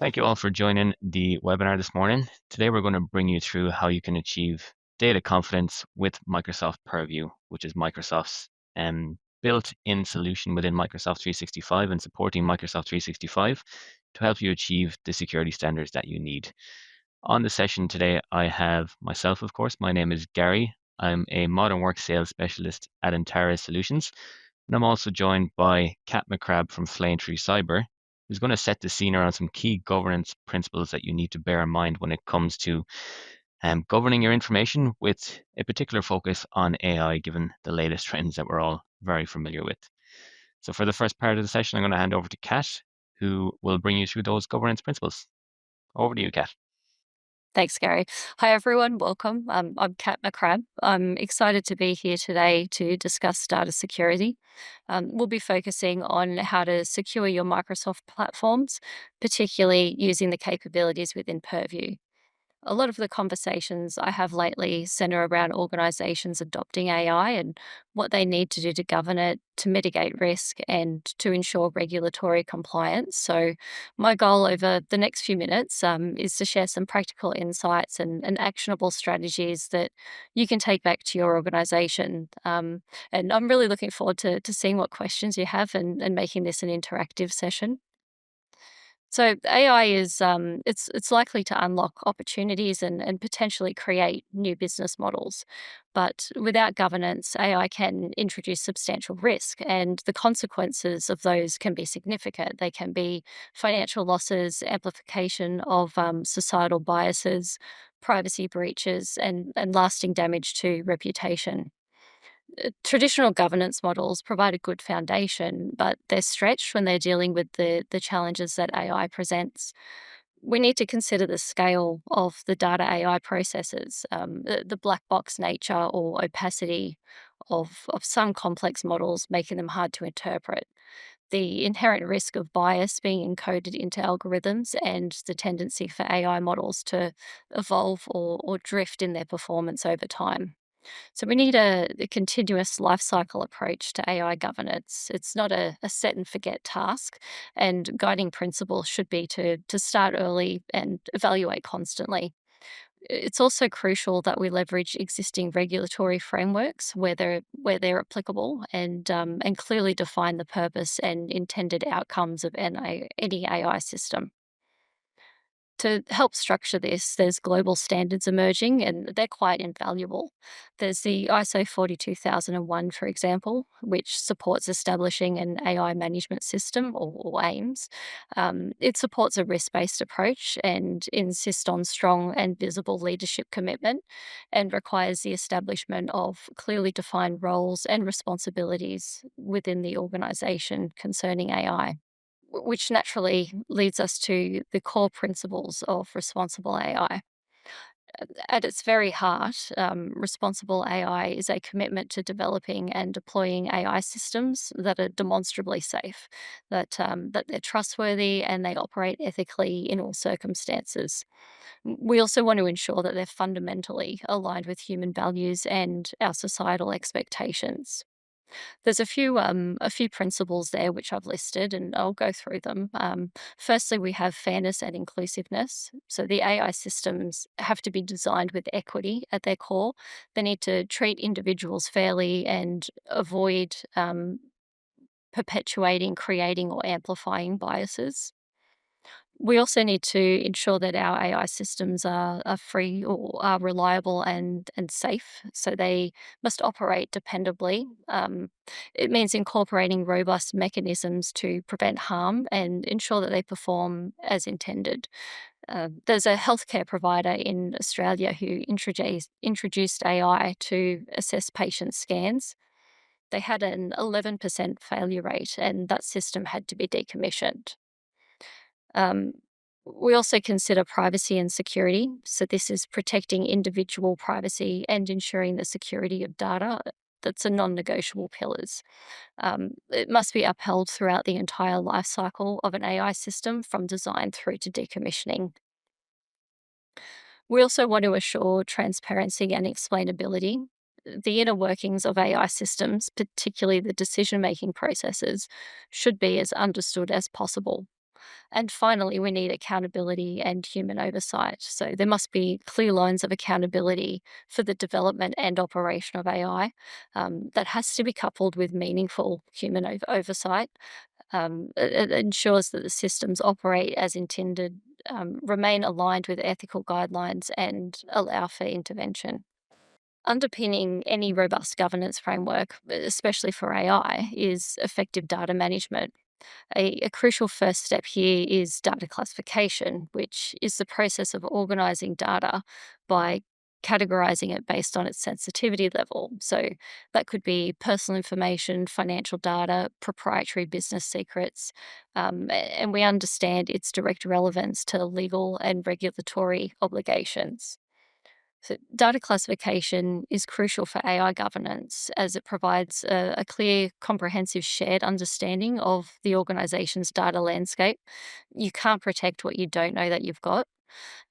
Thank you all for joining the webinar this morning. Today we're going to bring you through how you can achieve data confidence with Microsoft Purview, which is Microsoft's built-in solution within Microsoft 365 and supporting Microsoft 365 to help you achieve the security standards that you need. On the session today, I have myself, of course. My name is Gary. I'm a modern work sales specialist at Antares Solutions. And I'm also joined by Kat McCrabb from Flame Tree Cyber, who's going to set the scene around some key governance principles that you need to bear in mind when it comes to governing your information with a particular focus on AI, given the latest trends that we're all very familiar with. So for the first part of the session, I'm going to hand over to Kat, who will bring you through those governance principles. Over to you, Kat. Thanks, Gary. Hi, everyone. Welcome. I'm Kat McCrabb. I'm excited to be here today to discuss data security. We'll be focusing on how to secure your Microsoft platforms, particularly using the capabilities within Purview. A lot of the conversations I have lately center around organizations adopting AI and what they need to do to govern it, to mitigate risk, and to ensure regulatory compliance. So, my goal over the next few minutes is to share some practical insights and actionable strategies that you can take back to your organization. And I'm really looking forward to seeing what questions you have and making this an interactive session. So AI is it's likely to unlock opportunities and potentially create new business models. But without governance, AI can introduce substantial risk, and the consequences of those can be significant. They can be financial losses, amplification of societal biases, privacy breaches, and lasting damage to reputation. Traditional governance models provide a good foundation, but they're stretched when they're dealing with the challenges that AI presents. We need to consider the scale of the data AI processes, the black box nature or opacity of some complex models, making them hard to interpret, the inherent risk of bias being encoded into algorithms, and the tendency for AI models to evolve or drift in their performance over time. So we need a continuous life cycle approach to AI governance. It's not a set and forget task, and guiding principle should be to start early and evaluate constantly. It's also crucial that we leverage existing regulatory frameworks where they're applicable and clearly define the purpose and intended outcomes of any AI system. To help structure this, there's global standards emerging, and they're quite invaluable. There's the ISO 42001, for example, which supports establishing an AI management system or AIMS. It supports a risk based approach and insists on strong and visible leadership commitment and requires the establishment of clearly defined roles and responsibilities within the organization concerning AI, which naturally leads us to the core principles of responsible AI. At its very heart, responsible AI is a commitment to developing and deploying AI systems that are demonstrably safe, that they're trustworthy and they operate ethically in all circumstances. We also want to ensure that they're fundamentally aligned with human values and our societal expectations. There's a few principles there which I've listed, and I'll go through them. Firstly, we have fairness and inclusiveness. So the AI systems have to be designed with equity at their core. They need to treat individuals fairly and avoid perpetuating, creating, or amplifying biases. We also need to ensure that our AI systems are free or are reliable and safe. So they must operate dependably. It means incorporating robust mechanisms to prevent harm and ensure that they perform as intended. There's a healthcare provider in Australia who introduced AI to assess patient scans. They had an 11% failure rate, and that system had to be decommissioned. Um, we also consider privacy and security. So, this is protecting individual privacy and ensuring the security of data. That's a non negotiable pillars. It must be upheld throughout the entire life cycle of an AI system from design through to decommissioning. We also want to assure transparency and explainability. The inner workings of AI systems, particularly the decision making processes, should be as understood as possible. And finally, we need accountability and human oversight. So there must be clear lines of accountability for the development and operation of AI. That has to be coupled with meaningful human oversight. It ensures that the systems operate as intended, remain aligned with ethical guidelines, and allow for intervention. Underpinning any robust governance framework, especially for AI, is effective data management. A crucial first step here is data classification, which is the process of organizing data by categorizing it based on its sensitivity level. So that could be personal information, financial data, proprietary business secrets, and we understand its direct relevance to legal and regulatory obligations. So, data classification is crucial for AI governance as it provides a clear, comprehensive, shared understanding of the organization's data landscape. You can't protect what you don't know that you've got.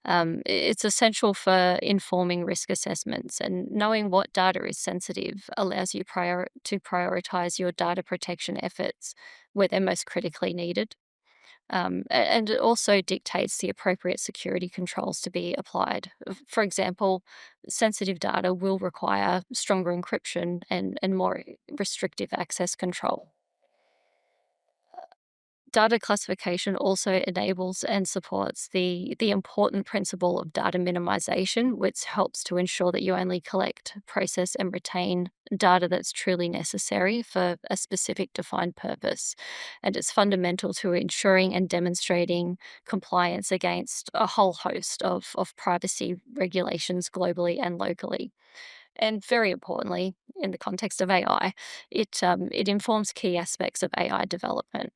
It's essential for informing risk assessments, and knowing what data is sensitive allows you to prioritize your data protection efforts where they're most critically needed. And it also dictates the appropriate security controls to be applied. For example, sensitive data will require stronger encryption and more restrictive access control. Data classification also enables and supports the important principle of data minimization, which helps to ensure that you only collect, process, and retain data that's truly necessary for a specific defined purpose. And it's fundamental to ensuring and demonstrating compliance against a whole host of privacy regulations globally and locally. And very importantly, in the context of AI, it informs key aspects of AI development.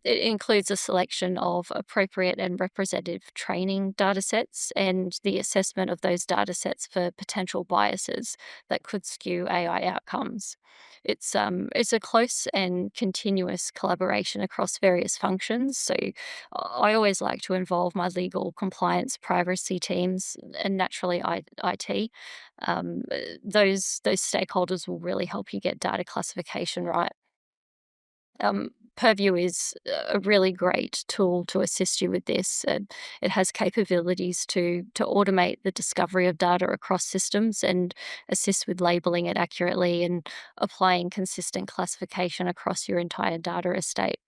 It includes a selection of appropriate and representative training data sets and the assessment of those data sets for potential biases that could skew AI outcomes. It's a close and continuous collaboration across various functions. So I always like to involve my legal, compliance, privacy teams, and naturally IT. Those stakeholders will really help you get data classification right. Purview is a really great tool to assist you with this. And it has capabilities to automate the discovery of data across systems and assist with labeling it accurately and applying consistent classification across your entire data estate.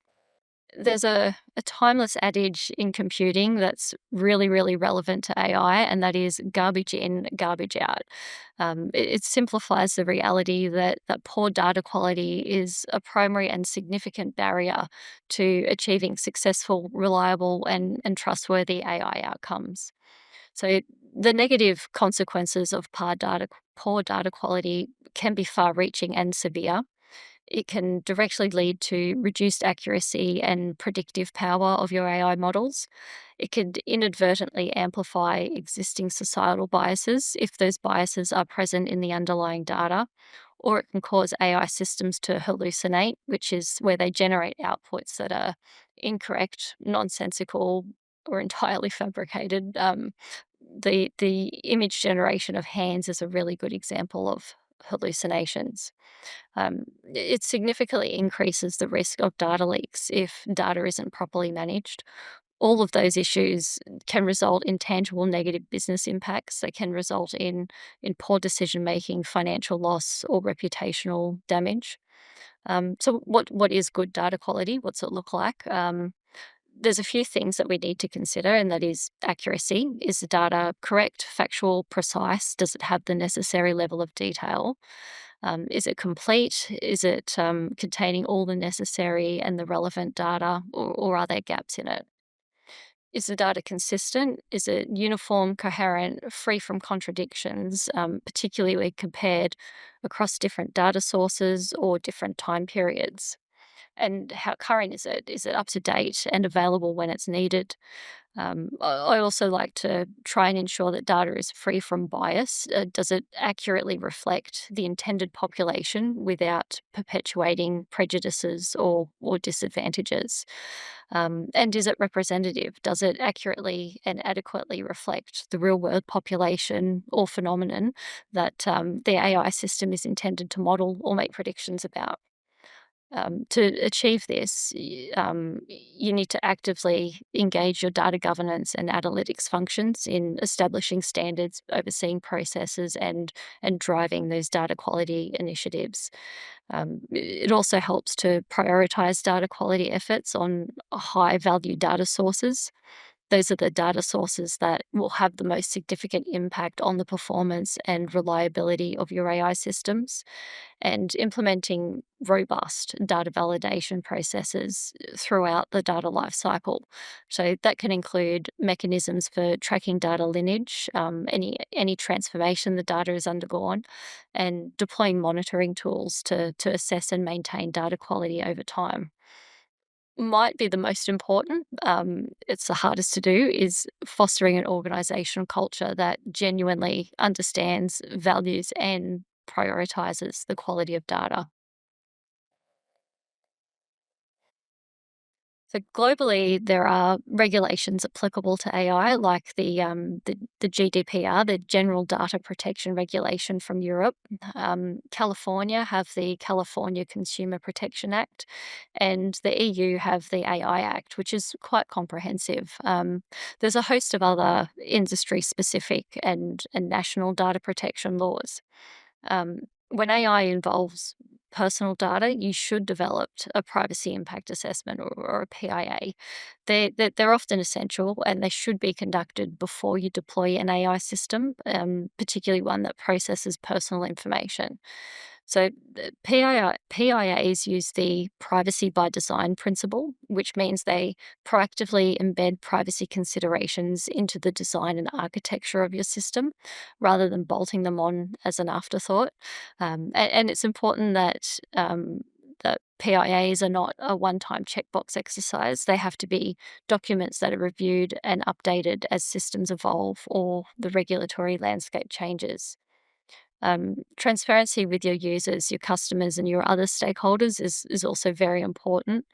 There's a timeless adage in computing that's really, really relevant to AI, and that is garbage in, garbage out. It simplifies the reality that poor data quality is a primary and significant barrier to achieving successful, reliable, and trustworthy AI outcomes. So the negative consequences of poor data quality can be far reaching and severe. It can directly lead to reduced accuracy and predictive power of your AI models. It could inadvertently amplify existing societal biases if those biases are present in the underlying data, or it can cause AI systems to hallucinate, which is where they generate outputs that are incorrect, nonsensical, or entirely fabricated. The image generation of hands is a really good example of hallucinations. It significantly increases the risk of data leaks if data isn't properly managed. All of those issues can result in tangible negative business impacts. They can result in poor decision making, financial loss, or reputational damage. So, what is good data quality? What's it look like? There's a few things that we need to consider, and that is accuracy. Is the data correct, factual, precise? Does it have the necessary level of detail? Is it complete? Is it containing all the necessary and the relevant data, or are there gaps in it? Is the data consistent? Is it uniform, coherent, free from contradictions, particularly when compared across different data sources or different time periods? And how current is it? Is it up to date and available when it's needed? I also like to try and ensure that data is free from bias. Does it accurately reflect the intended population without perpetuating prejudices or disadvantages? And is it representative? Does it accurately and adequately reflect the real world population or phenomenon that the AI system is intended to model or make predictions about? To achieve this, you need to actively engage your data governance and analytics functions in establishing standards, overseeing processes, and driving those data quality initiatives. It also helps to prioritize data quality efforts on high value data sources. Those are the data sources that will have the most significant impact on the performance and reliability of your AI systems, and implementing robust data validation processes throughout the data lifecycle. So that can include mechanisms for tracking data lineage, any transformation the data has undergone, and deploying monitoring tools to assess and maintain data quality over time. Might be the most important. It's the hardest to do, is fostering an organizational culture that genuinely understands, values, and prioritizes the quality of data. So globally, there are regulations applicable to AI, like the GDPR, the General Data Protection Regulation from Europe. California have the California Consumer Protection Act, and the EU have the AI Act, which is quite comprehensive. There's a host of other industry-specific and national data protection laws. When AI involves personal data, you should develop a privacy impact assessment, or a PIA. They're often essential, and they should be conducted before you deploy an AI system, particularly one that processes personal information. So, PIAs use the privacy by design principle, which means they proactively embed privacy considerations into the design and architecture of your system rather than bolting them on as an afterthought. And it's important that PIAs are not a one-time checkbox exercise. They have to be documents that are reviewed and updated as systems evolve or the regulatory landscape changes. Transparency with your users, your customers, and your other stakeholders is also very important.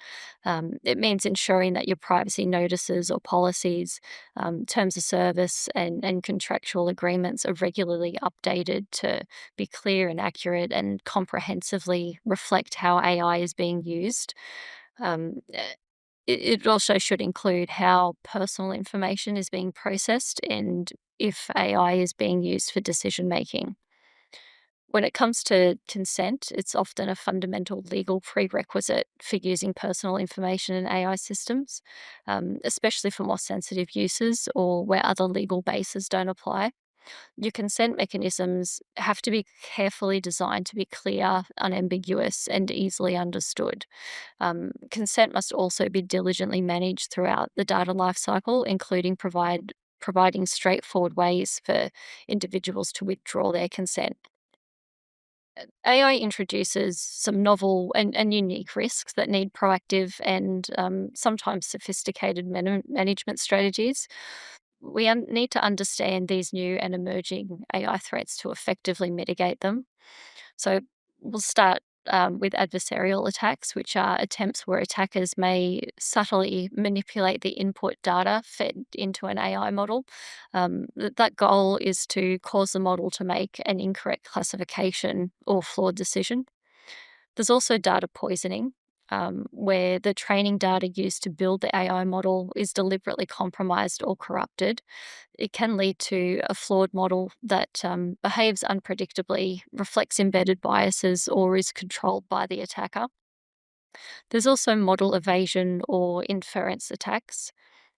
It means ensuring that your privacy notices or policies, terms of service, and contractual agreements are regularly updated to be clear and accurate and comprehensively reflect how AI is being used. It also should include how personal information is being processed and if AI is being used for decision making. When it comes to consent, it's often a fundamental legal prerequisite for using personal information in AI systems, especially for more sensitive uses or where other legal bases don't apply. Your consent mechanisms have to be carefully designed to be clear, unambiguous, and easily understood. Consent must also be diligently managed throughout the data lifecycle, including providing straightforward ways for individuals to withdraw their consent. AI introduces some novel and unique risks that need proactive and sometimes sophisticated management strategies. We need to understand these new and emerging AI threats to effectively mitigate them. So we'll start with adversarial attacks, which are attempts where attackers may subtly manipulate the input data fed into an AI model. That goal is to cause the model to make an incorrect classification or flawed decision. There's also data poisoning. Where the training data used to build the AI model is deliberately compromised or corrupted. It can lead to a flawed model that behaves unpredictably, reflects embedded biases, or is controlled by the attacker. There's also model evasion or inference attacks.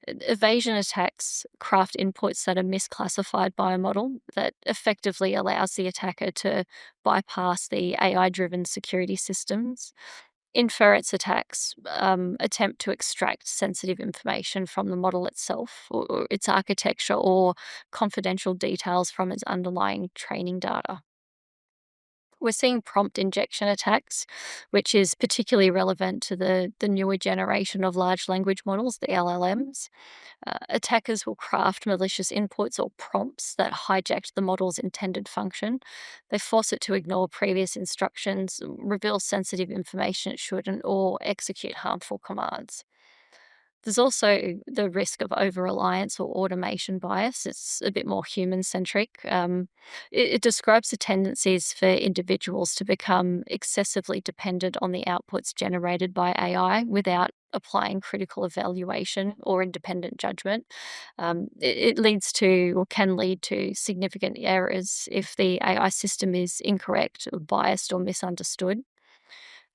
Evasion attacks craft inputs that are misclassified by a model that effectively allows the attacker to bypass the AI driven security systems. Inference attacks attempt to extract sensitive information from the model itself, or its architecture, or confidential details from its underlying training data. We're seeing prompt injection attacks, which is particularly relevant to the newer generation of large language models, the LLMs. Attackers will craft malicious inputs or prompts that hijack the model's intended function. They force it to ignore previous instructions, reveal sensitive information it shouldn't, or execute harmful commands. There's also the risk of over reliance or automation bias. It's a bit more human centric. It describes the tendencies for individuals to become excessively dependent on the outputs generated by AI without applying critical evaluation or independent judgment. It leads to or can lead to significant errors if the AI system is incorrect, or biased, or misunderstood.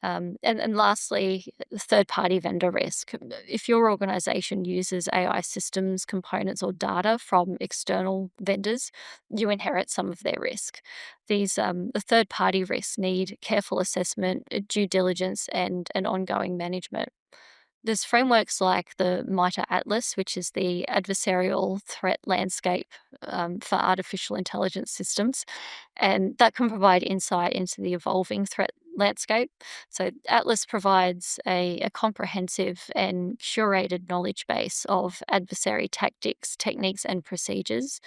And lastly, third party vendor risk. If your organization uses AI systems, components, or data from external vendors, you inherit some of their risk. The third party risks need careful assessment, due diligence, and ongoing management. There's frameworks like the MITRE Atlas, which is the adversarial threat landscape for artificial intelligence systems, and that can provide insight into the evolving threat landscape. So, Atlas provides a comprehensive and curated knowledge base of adversary tactics, techniques, and procedures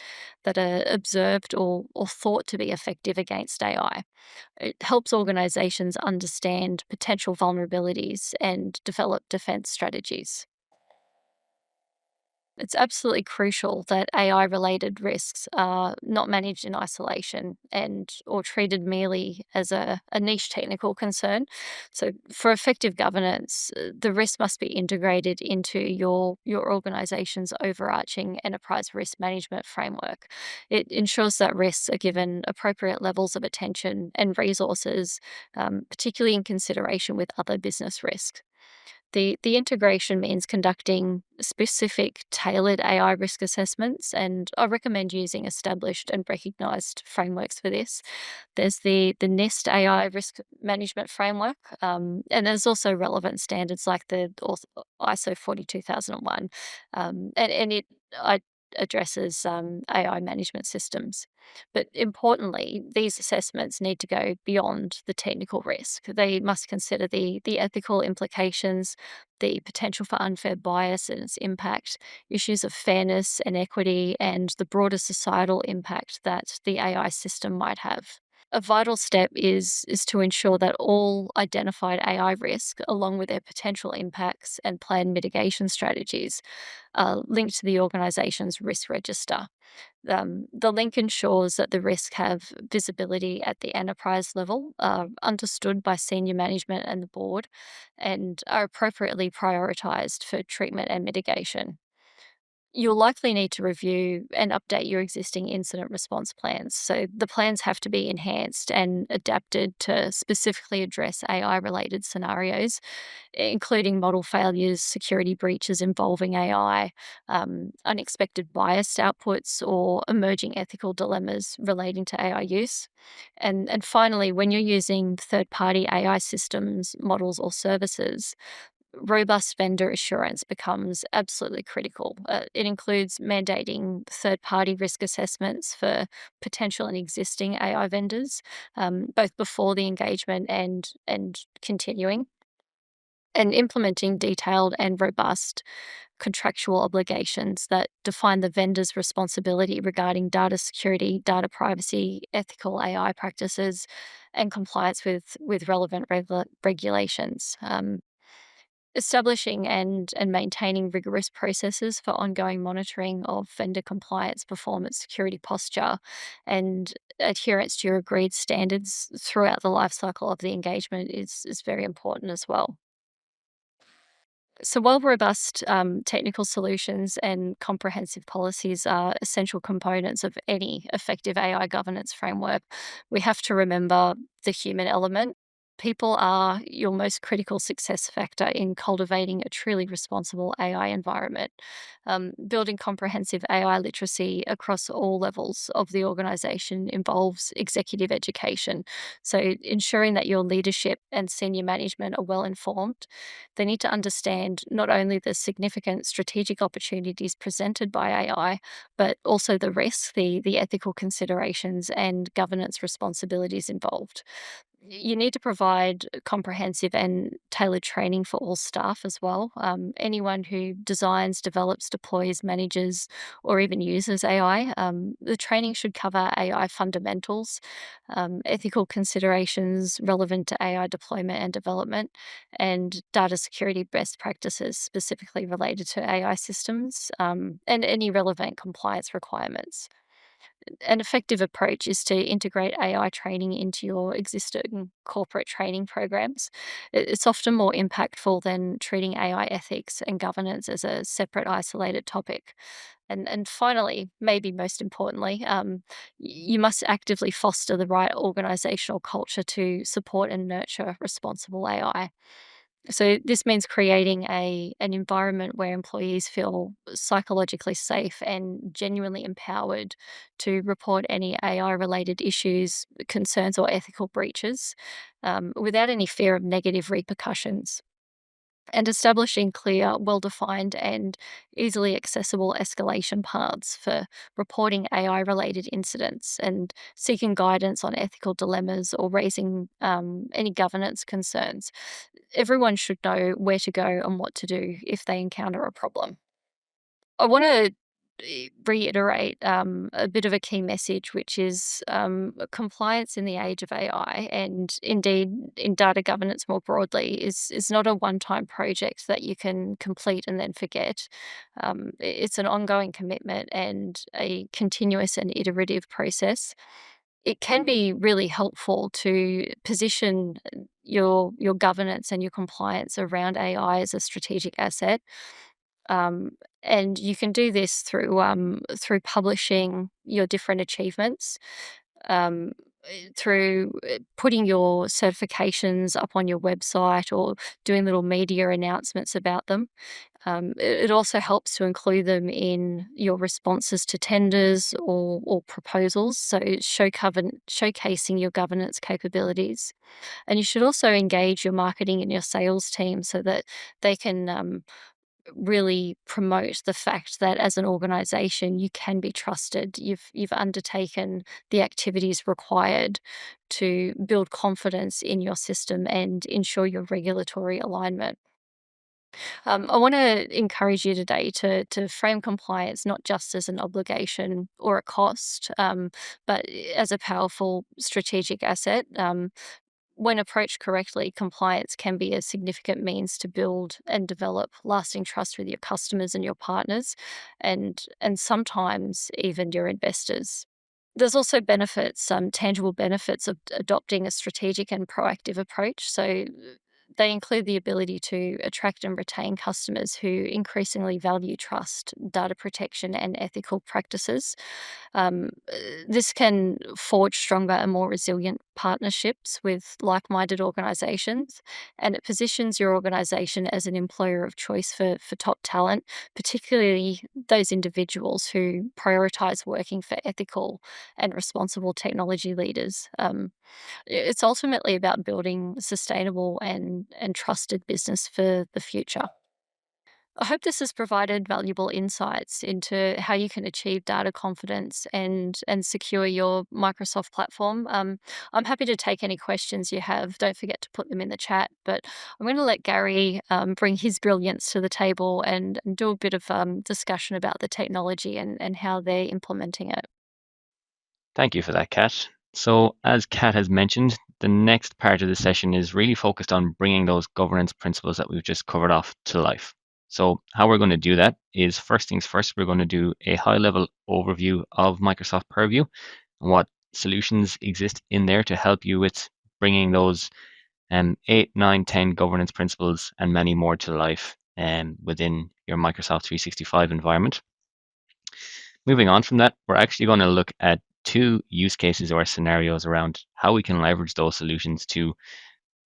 that are observed or thought to be effective against AI. It helps organizations understand potential vulnerabilities and develop defense strategies. It's absolutely crucial that AI related risks are not managed in isolation and or treated merely as a niche technical concern. So for effective governance, the risk must be integrated into your organization's overarching enterprise risk management framework. It ensures that risks are given appropriate levels of attention and resources, particularly in consideration with other business risks. The integration means conducting specific tailored AI risk assessments, and I recommend using established and recognized frameworks for this. There's the NIST AI risk management framework, and there's also relevant standards like the ISO 42001, and it addresses AI management systems. But importantly, these assessments need to go beyond the technical risk. They must consider the ethical implications, the potential for unfair bias and its impact, issues of fairness and equity, and the broader societal impact that the AI system might have. A vital step is to ensure that all identified AI risk, along with their potential impacts and planned mitigation strategies, are linked to the organization's risk register. The link ensures that the risks have visibility at the enterprise level, are understood by senior management and the board, and are appropriately prioritized for treatment and mitigation. You'll likely need to review and update your existing incident response plans. So the plans have to be enhanced and adapted to specifically address AI related scenarios, including model failures, security breaches involving AI, unexpected biased outputs, or emerging ethical dilemmas relating to AI use. And finally, when you're using third party AI systems, models, or services, robust vendor assurance becomes absolutely critical. It includes mandating third party risk assessments for potential and existing AI vendors, both before the engagement and continuing, and implementing detailed and robust contractual obligations that define the vendor's responsibility regarding data security, data privacy, ethical AI practices, and compliance with relevant regulations. Establishing and maintaining rigorous processes for ongoing monitoring of vendor compliance, performance, security posture, and adherence to your agreed standards throughout the life cycle of the engagement is very important as well. So, while robust technical solutions and comprehensive policies are essential components of any effective AI governance framework, we have to remember the human element. People are your most critical success factor in cultivating a truly responsible AI environment. Building comprehensive AI literacy across all levels of the organization involves executive education. So, ensuring that your leadership and senior management are well informed, they need to understand not only the significant strategic opportunities presented by AI, but also the risks, the ethical considerations, and governance responsibilities involved. You need to provide comprehensive and tailored training for all staff as well. Anyone who designs, develops, deploys, manages, or even uses AI, the training should cover AI fundamentals, ethical considerations relevant to AI deployment and development, and data security best practices specifically related to AI systems, and any relevant compliance requirements. An effective approach is to integrate AI training into your existing corporate training programs. It's often more impactful than treating AI ethics and governance as a separate, isolated topic. And finally, maybe most importantly, you must actively foster the right organizational culture to support and nurture responsible AI. So this means creating an environment where employees feel psychologically safe and genuinely empowered to report any AI related issues, concerns, or ethical breaches without any fear of negative repercussions. And establishing clear, well defined, and easily accessible escalation paths for reporting AI related incidents and seeking guidance on ethical dilemmas or raising any governance concerns. Everyone should know where to go and what to do if they encounter a problem. I want to reiterate a bit of a key message, which is compliance in the age of AI, and indeed in data governance more broadly, is not a one-time project that you can complete and then forget. It's an ongoing commitment and a continuous and iterative process. It can be really helpful to position your governance and your compliance around AI as a strategic asset, um, and you can do this through publishing your different achievements, um, through putting your certifications up on your website or doing little media announcements about them. It also helps to include them in your responses to tenders or proposals, so showcasing your governance capabilities. And you should also engage your marketing and your sales team so that they can really promote the fact that as an organization you can be trusted. You've undertaken the activities required to build confidence in your system and ensure your regulatory alignment. I want to encourage you today to frame compliance not just as an obligation or a cost, but as a powerful strategic asset. When approached correctly, compliance can be a significant means to build and develop lasting trust with your customers and your partners, and sometimes even your investors. There's also benefits, tangible benefits of adopting a strategic and proactive approach. So they include the ability to attract and retain customers who increasingly value trust, data protection, and ethical practices. This can forge stronger and more resilient partnerships with like minded organizations, and it positions your organization as an employer of choice for top talent, particularly those individuals who prioritize working for ethical and responsible technology leaders. It's ultimately about building sustainable and trusted business for the future. I hope this has provided valuable insights into how you can achieve data confidence and secure your Microsoft platform. I'm happy to take any questions you have. Don't forget to put them in the chat. But I'm going to let Gary bring his brilliance to the table and do a bit of discussion about the technology and how they're implementing it. Thank you for that, Kat. So, as Kat has mentioned, the next part of the session is really focused on bringing those governance principles that we've just covered off to life. So, how we're going to do that is first things first, we're going to do a high level overview of Microsoft Purview and what solutions exist in there to help you with bringing those 8, 9, 10 governance principles and many more to life within your Microsoft 365 environment. Moving on from that, we're actually going to look at two use cases or scenarios around how we can leverage those solutions to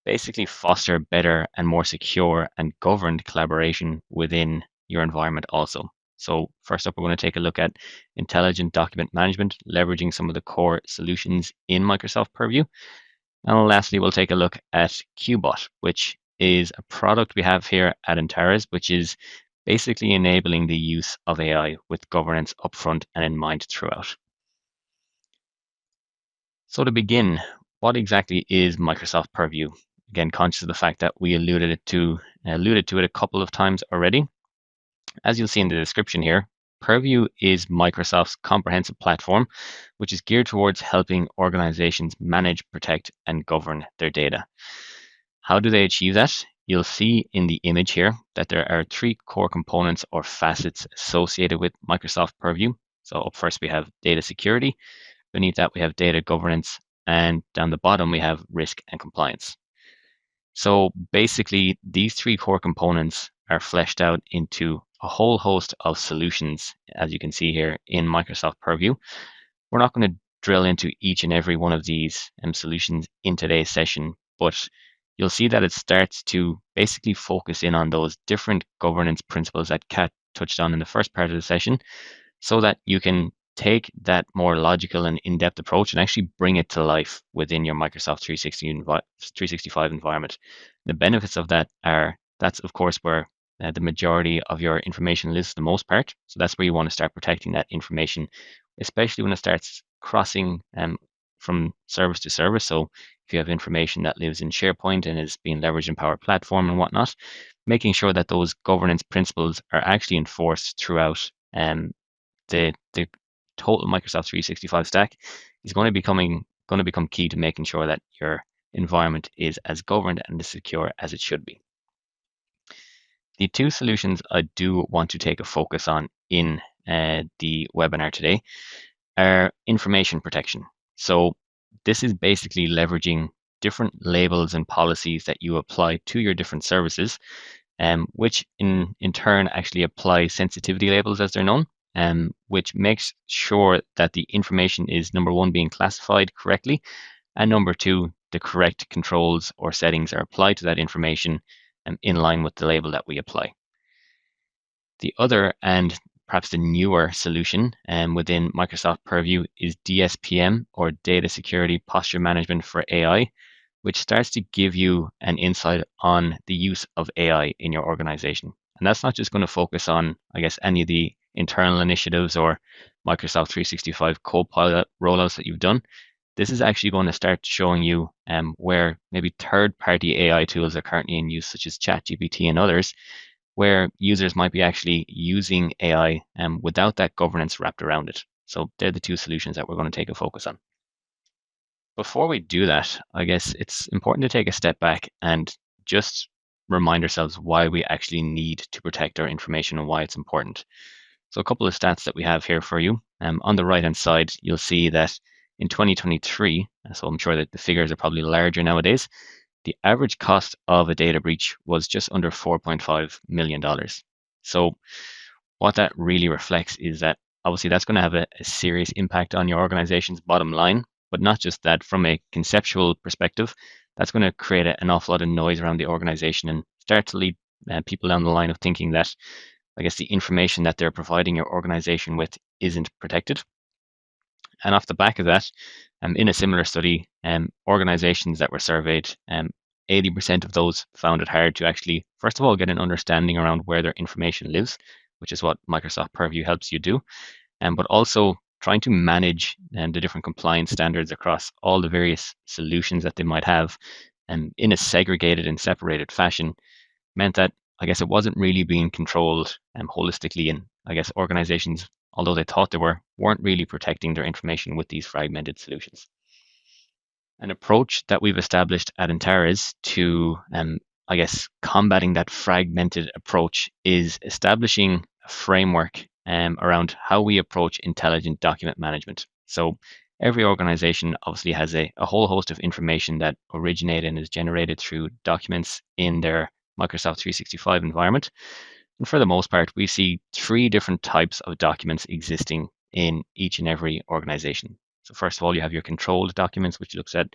basically foster better and more secure and governed collaboration within your environment also. So first up, we're going to take a look at intelligent document management, leveraging some of the core solutions in Microsoft Purview. And lastly, we'll take a look at Qbot, which is a product we have here at Antares, which is basically enabling the use of AI with governance upfront and in mind throughout. So to begin, what exactly is Microsoft Purview? Again, conscious of the fact that we alluded to it a couple of times already. As you'll see in the description here, Purview is Microsoft's comprehensive platform, which is geared towards helping organizations manage, protect, and govern their data. How do they achieve that? You'll see in the image here that there are three core components or facets associated with Microsoft Purview. So up first we have data security, beneath that we have data governance, and down the bottom we have risk and compliance. So basically, these three core components are fleshed out into a whole host of solutions, as you can see here in Microsoft Purview. We're not going to drill into each and every one of these solutions in today's session, but you'll see that it starts to basically focus in on those different governance principles that Kat touched on in the first part of the session, so that you can take that more logical and in-depth approach and actually bring it to life within your Microsoft 365 environment. The benefits of that are that's of course where the majority of your information lives for the most part. So that's where you want to start protecting that information, especially when it starts crossing from service to service. So if you have information that lives in SharePoint and is being leveraged in Power Platform and whatnot, making sure that those governance principles are actually enforced throughout the total Microsoft 365 stack is going to become key to making sure that your environment is as governed and as secure as it should be. The two solutions I do want to take a focus on in the webinar today are information protection. So this is basically leveraging different labels and policies that you apply to your different services, which in turn actually apply sensitivity labels as they're known, which makes sure that the information is number one being classified correctly, and number two, the correct controls or settings are applied to that information in line with the label that we apply. The other and perhaps the newer solution within Microsoft Purview is DSPM, or Data Security Posture Management for AI, which starts to give you an insight on the use of AI in your organization. And that's not just going to focus on, I guess, any of the internal initiatives or Microsoft 365 Copilot rollouts that you've done. This is actually going to start showing you where maybe third-party AI tools are currently in use, such as ChatGPT and others, where users might be actually using AI without that governance wrapped around it. So they're the two solutions that we're going to take a focus on. Before we do that, I guess it's important to take a step back and just remind ourselves why we actually need to protect our information and why it's important. So a couple of stats that we have here for you. On the right-hand side, you'll see that in 2023, so I'm sure that the figures are probably larger nowadays, the average cost of a data breach was just under $4.5 million. So what that really reflects is that obviously that's going to have a serious impact on your organization's bottom line, but not just that. From a conceptual perspective, that's going to create an awful lot of noise around the organization and start to lead people down the line of thinking that, I guess, the information that they're providing your organization with isn't protected. And off the back of that, in a similar study, organizations that were surveyed, 80% of those found it hard to actually, first of all, get an understanding around where their information lives, which is what Microsoft Purview helps you do, but also trying to manage the different compliance standards across all the various solutions that they might have in a segregated and separated fashion meant that I guess it wasn't really being controlled holistically. And I guess organizations, although they thought they were, weren't really protecting their information with these fragmented solutions. An approach that we've established at Antares to, I guess, combating that fragmented approach is establishing a framework around how we approach intelligent document management. So every organization obviously has a whole host of information that originated and is generated through documents in their Microsoft 365 environment. And for the most part, we see three different types of documents existing in each and every organization. So first of all, you have your controlled documents, which looks at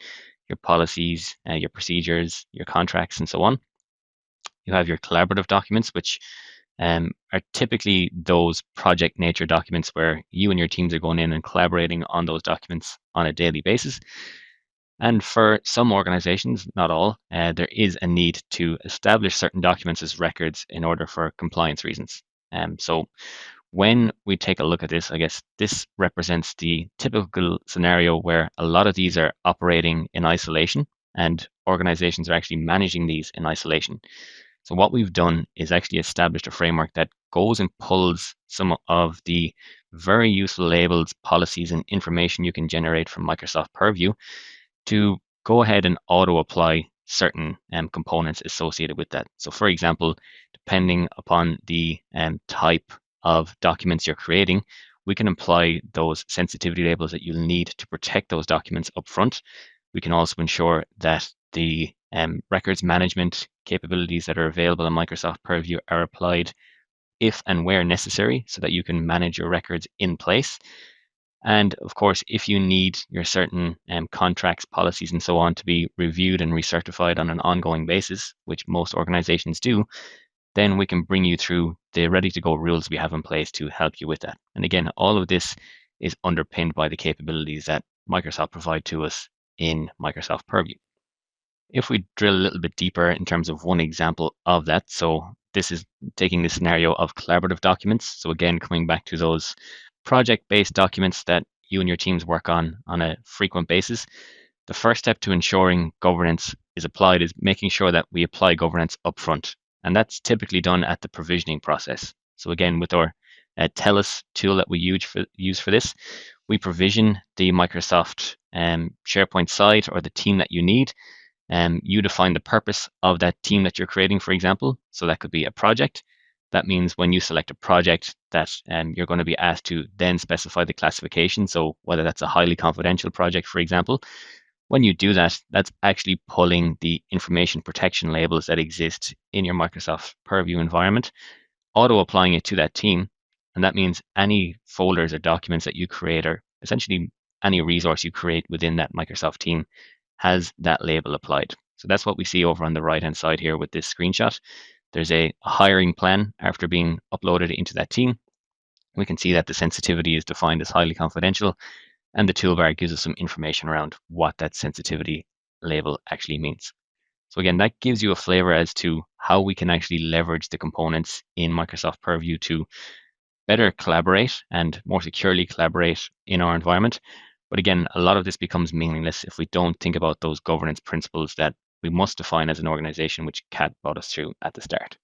your policies, your procedures, your contracts, and so on. You have your collaborative documents, which are typically those project nature documents where you and your teams are going in and collaborating on those documents on a daily basis. And for some organizations, not all, there is a need to establish certain documents as records in order for compliance reasons. So when we take a look at this, I guess this represents the typical scenario where a lot of these are operating in isolation and organizations are actually managing these in isolation. So what we've done is actually established a framework that goes and pulls some of the very useful labels, policies, and information you can generate from Microsoft Purview to go ahead and auto apply certain components associated with that. So, for example, depending upon the type of documents you're creating, we can apply those sensitivity labels that you'll need to protect those documents up front. We can also ensure that the records management capabilities that are available in Microsoft Purview are applied if and where necessary so that you can manage your records in place. And of course, if you need your certain contracts, policies, and so on to be reviewed and recertified on an ongoing basis, which most organizations do, then we can bring you through the ready to go rules we have in place to help you with that. And again, all of this is underpinned by the capabilities that Microsoft provide to us in Microsoft Purview. If we drill a little bit deeper in terms of one example of that, so this is taking the scenario of collaborative documents. So again, coming back to those project-based documents that you and your teams work on a frequent basis, the first step to ensuring governance is applied is making sure that we apply governance upfront. And that's typically done at the provisioning process. So again, with our TELUS tool that we use for this, we provision the Microsoft SharePoint site or the team that you need. You define the purpose of that team that you're creating, for example. So that could be a project. That means when you select a project that you're going to be asked to then specify the classification. So whether that's a highly confidential project, for example, when you do that, that's actually pulling the information protection labels that exist in your Microsoft Purview environment, auto applying it to that team. And that means any folders or documents that you create, or essentially any resource you create within that Microsoft team, has that label applied. So that's what we see over on the right hand side here with this screenshot. There's a hiring plan after being uploaded into that team. We can see that the sensitivity is defined as highly confidential, and the toolbar gives us some information around what that sensitivity label actually means. So again, that gives you a flavor as to how we can actually leverage the components in Microsoft Purview to better collaborate and more securely collaborate in our environment. But again, a lot of this becomes meaningless if we don't think about those governance principles that we must define as an organization, which Kat brought us through at the start.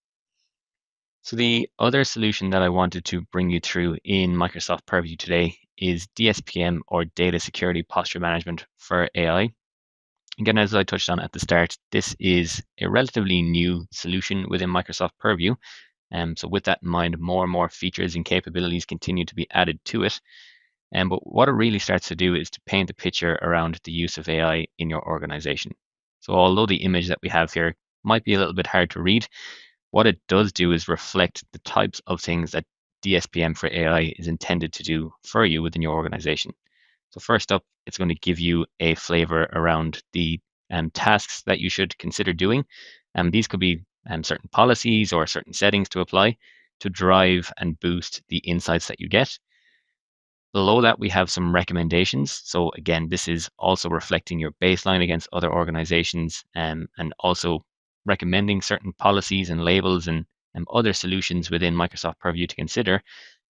So the other solution that I wanted to bring you through in Microsoft Purview today is DSPM, or Data Security Posture Management for AI. Again, as I touched on at the start, this is a relatively new solution within Microsoft Purview. So with that in mind, more and more features and capabilities continue to be added to it. But what it really starts to do is to paint a picture around the use of AI in your organization. So although the image that we have here might be a little bit hard to read, what it does do is reflect the types of things that DSPM for AI is intended to do for you within your organization. So first up, it's going to give you a flavor around the tasks that you should consider doing. These could be certain policies or certain settings to apply to drive and boost the insights that you get. Below that, we have some recommendations. So again, this is also reflecting your baseline against other organizations, and also recommending certain policies and labels and other solutions within Microsoft Purview to consider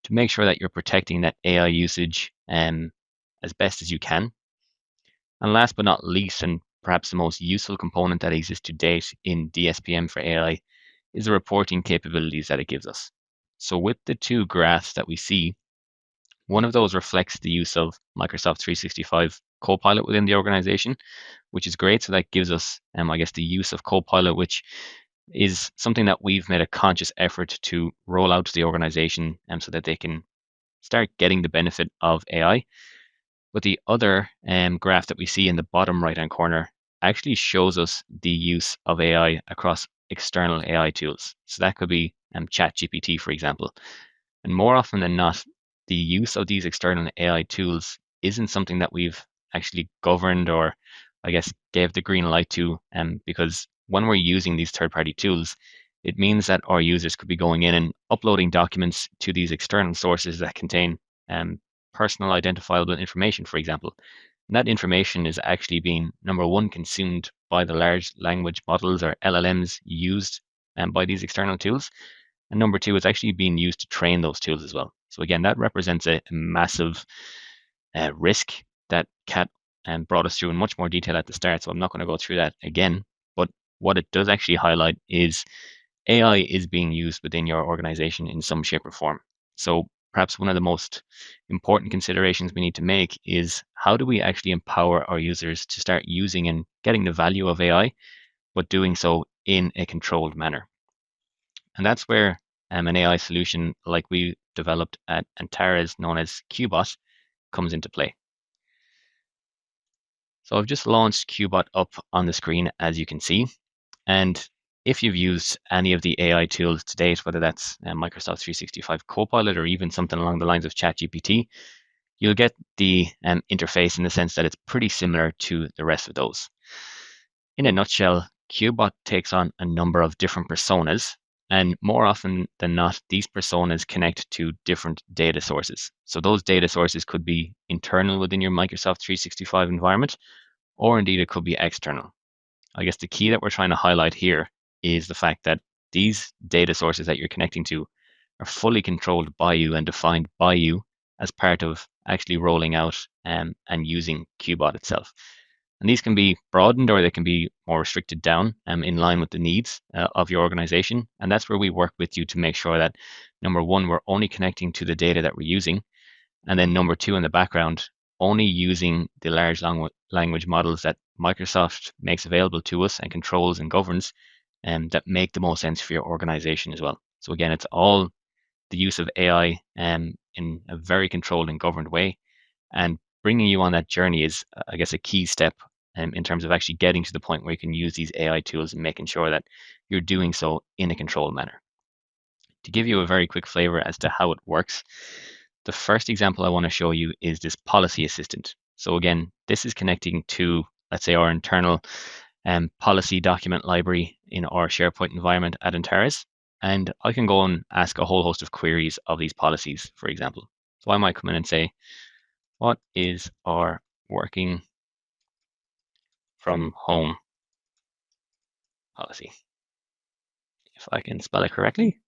to make sure that you're protecting that AI usage as best as you can. And last but not least, and perhaps the most useful component that exists to date in DSPM for AI, is the reporting capabilities that it gives us. So with the two graphs that we see, one of those reflects the use of Microsoft 365 Copilot within the organization, which is great. So that gives us, I guess, the use of Copilot, which is something that we've made a conscious effort to roll out to the organization, so that they can start getting the benefit of AI. But the other graph that we see in the bottom right-hand corner actually shows us the use of AI across external AI tools. So that could be ChatGPT, for example. And more often than not, the use of these external AI tools isn't something that we've actually governed or, I guess, gave the green light to. Because when we're using these third-party tools, it means that our users could be going in and uploading documents to these external sources that contain personal identifiable information, for example. And that information is actually being, number one, consumed by the large language models or LLMs used by these external tools. And number two, it's actually being used to train those tools as well. So again, that represents a massive risk that Kat brought us through in much more detail at the start. So I'm not going to go through that again. But what it does actually highlight is AI is being used within your organization in some shape or form. So perhaps one of the most important considerations we need to make is how do we actually empower our users to start using and getting the value of AI, but doing so in a controlled manner. And that's where an AI solution like we developed at Antares, known as Qbot, comes into play. So I've just launched Qbot up on the screen, as you can see. And if you've used any of the AI tools to date, whether that's Microsoft 365 Copilot or even something along the lines of ChatGPT, you'll get the interface in the sense that it's pretty similar to the rest of those. In a nutshell, Qbot takes on a number of different personas, and more often than not, these personas connect to different data sources. So those data sources could be internal within your Microsoft 365 environment, or indeed it could be external. I guess the key that we're trying to highlight here is the fact that these data sources that you're connecting to are fully controlled by you and defined by you as part of actually rolling out and using Qbot itself. And these can be broadened or they can be more restricted down in line with the needs of your organization. And that's where we work with you to make sure that number one, we're only connecting to the data that we're using. And then number two, in the background, only using the large language models that Microsoft makes available to us and controls and governs that make the most sense for your organization as well. So again, it's all the use of AI in a very controlled and governed way. And bringing you on that journey is, I guess, a key step in terms of actually getting to the point where you can use these AI tools and making sure that you're doing so in a controlled manner. To give you a very quick flavor as to how it works, the first example I want to show you is this policy assistant. So again, this is connecting to, let's say, our internal policy document library in our SharePoint environment at Antares. And I can go and ask a whole host of queries of these policies, for example. So I might come in and say, what is our working from home policy? If I can spell it correctly,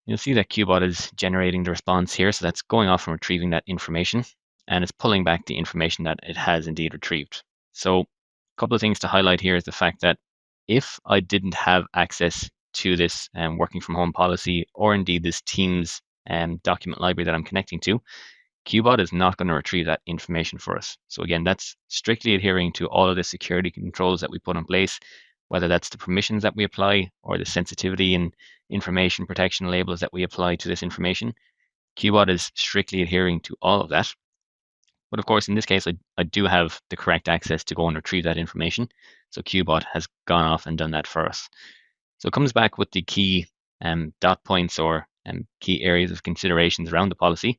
you'll see that Qbot is generating the response here. So that's going off and retrieving that information, and it's pulling back the information that it has indeed retrieved. So a couple of things to highlight here is the fact that if I didn't have access to this working from home policy, or indeed this Teams document library that I'm connecting to, Qbot is not going to retrieve that information for us. So again, that's strictly adhering to all of the security controls that we put in place, whether that's the permissions that we apply or the sensitivity and information protection labels that we apply to this information. Qbot is strictly adhering to all of that. But of course, in this case, I do have the correct access to go and retrieve that information. So Qbot has gone off and done that for us. So it comes back with the key dot points or key areas of considerations around the policy,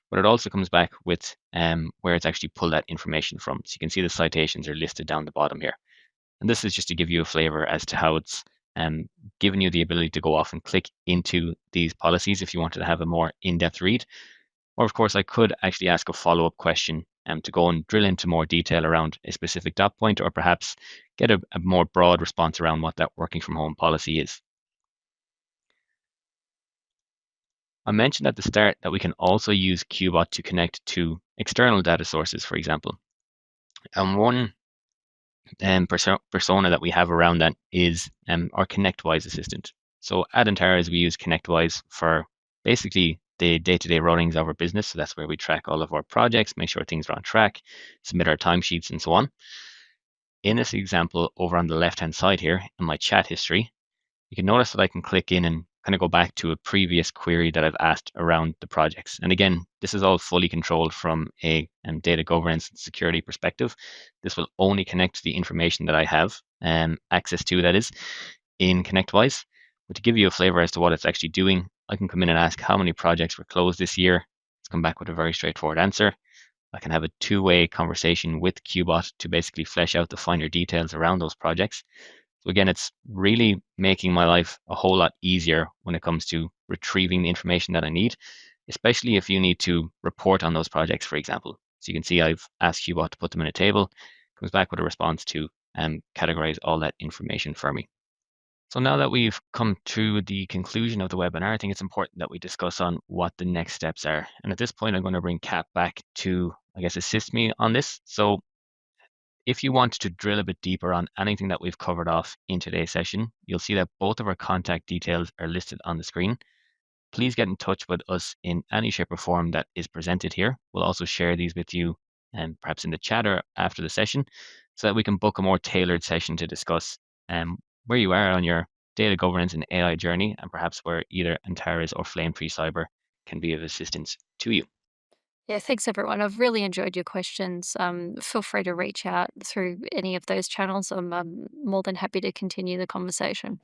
but it also comes back with where it's actually pulled that information from. So you can see the citations are listed down the bottom here. And this is just to give you a flavor as to how it's given you the ability to go off and click into these policies if you wanted to have a more in-depth read. Or of course, I could actually ask a follow-up question to go and drill into more detail around a specific dot point, or perhaps get a more broad response around what that working from home policy is. I mentioned at the start that we can also use Qbot to connect to external data sources, for example. And one persona that we have around that is our ConnectWise assistant. So at Antares, we use ConnectWise for basically the day-to-day runnings of our business. So that's where we track all of our projects, make sure things are on track, submit our timesheets, and so on. In this example, over on the left-hand side here, in my chat history, you can notice that I can click in and kind of go back to a previous query that I've asked around the projects. And again, this is all fully controlled from a data governance and security perspective. This will only connect to the information that I have access to, that is, in ConnectWise. But to give you a flavor as to what it's actually doing, I can come in and ask how many projects were closed this year. It's come back with a very straightforward answer. I can have a two-way conversation with Qbot to basically flesh out the finer details around those projects. So again, it's really making my life a whole lot easier when it comes to retrieving the information that I need, especially if you need to report on those projects, for example. So you can see I've asked Qbot to put them in a table, comes back with a response to categorize all that information for me. So now that we've come to the conclusion of the webinar, I think it's important that we discuss on what the next steps are. And at this point, I'm going to bring Kat back to, I guess, assist me on this. So if you want to drill a bit deeper on anything that we've covered off in today's session, you'll see that both of our contact details are listed on the screen. Please get in touch with us in any shape or form that is presented here. We'll also share these with you and perhaps in the chat or after the session so that we can book a more tailored session to discuss where you are on your data governance and AI journey and perhaps where either Antares or Flame Free Cyber can be of assistance to you. Yeah, thanks everyone. I've really enjoyed your questions. Feel free to reach out through any of those channels. I'm more than happy to continue the conversation.